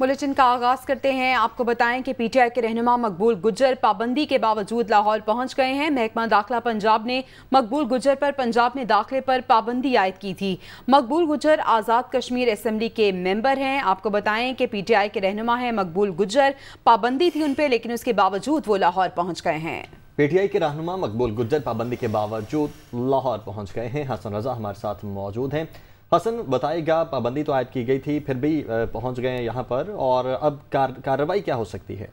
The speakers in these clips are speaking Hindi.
बुलेटिन का आगाज करते हैं। आपको बताएं कि पीटीआई के रहनुमा मकबूल गुज्जर पाबंदी के बावजूद लाहौर पहुंच गए हैं। महकमा दाखिला पंजाब ने मकबूल गुज्जर पर पंजाब में दाखिले पर पाबंदी आयद की थी। मकबूल गुज्जर आज़ाद कश्मीर असेंबली के मेंबर हैं। आपको बताएं कि पीटीआई के रहनुमा हैं मकबूल गुज्जर, पाबंदी थी उन पर लेकिन उसके बावजूद वो लाहौर पहुंच गए हैं। पीटीआई के रहनुमा मकबूल गुज्जर पाबंदी के बावजूद लाहौर पहुंच गए हैं। हसन रजा हमारे साथ मौजूद हैं। हसन, बताइएगा, पाबंदी तो आयद की गई थी, फिर भी पहुंच गए हैं यहाँ पर, और अब कार्रवाई क्या हो सकती है?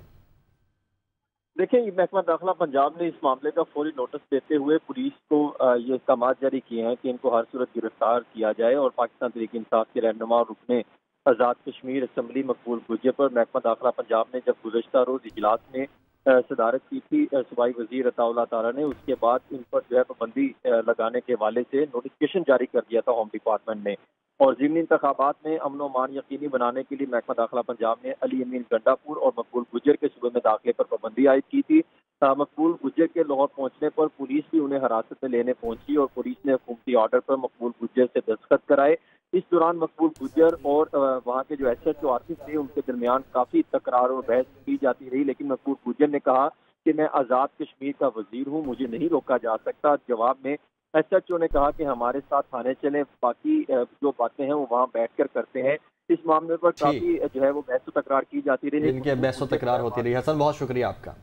देखिए, महकमा दाखिला पंजाब ने इस मामले का फौरी नोटिस देते हुए पुलिस को ये अहकाम जारी किए हैं कि इनको हर सूरत गिरफ्तार किया जाए और पाकिस्तान तहरीक इंसाफ के रहनुमा और रुकने आज़ाद कश्मीर असम्बली मकबूल गुज्जर पर महकमा दाखिला पंजाब ने जब गुज़श्ता रोज इजलास में सदारत की थी सूबाई वजीर अताउल्लाह तारा ने, उसके बाद इन पर जो है पाबंदी लगाने के हवाले से नोटिफिकेशन जारी कर दिया था होम डिपार्टमेंट ने। और ज़िमनी इंतखाबात में अमन व अमान यकीनी बनाने के लिए महकमा दाखिला पंजाब ने अली अमीन गंडापुर और मकबूल गुज्जर के सूबे में दाखिले पर पाबंदी आयद की थी। मकबूल गुज्जर के लाहौर पहुंचने पर पुलिस भी उन्हें हिरासत में लेने पहुंची और पुलिस ने हुकूमती ऑर्डर पर मकबूल गुज्जर से दस्तखत कराए। इस दौरान मकबूल गुज्जर और वहाँ के जो SHO आसिफ थे उनके दरमियान काफी तकरार और बहस की जाती रही, लेकिन मकबूल गुज्जर ने कहा कि मैं आज़ाद कश्मीर का वजीर हूँ, मुझे नहीं रोका जा सकता। जवाब में SHO ने कहा कि हमारे साथ थाने चले, बाकी जो बातें हैं वो वहाँ बैठकर करते हैं। इस मामले पर काफी जो है वो बहस तकरार की जाती रही। इनके बहस तकरार होती रही। हसन, बहुत शुक्रिया आपका।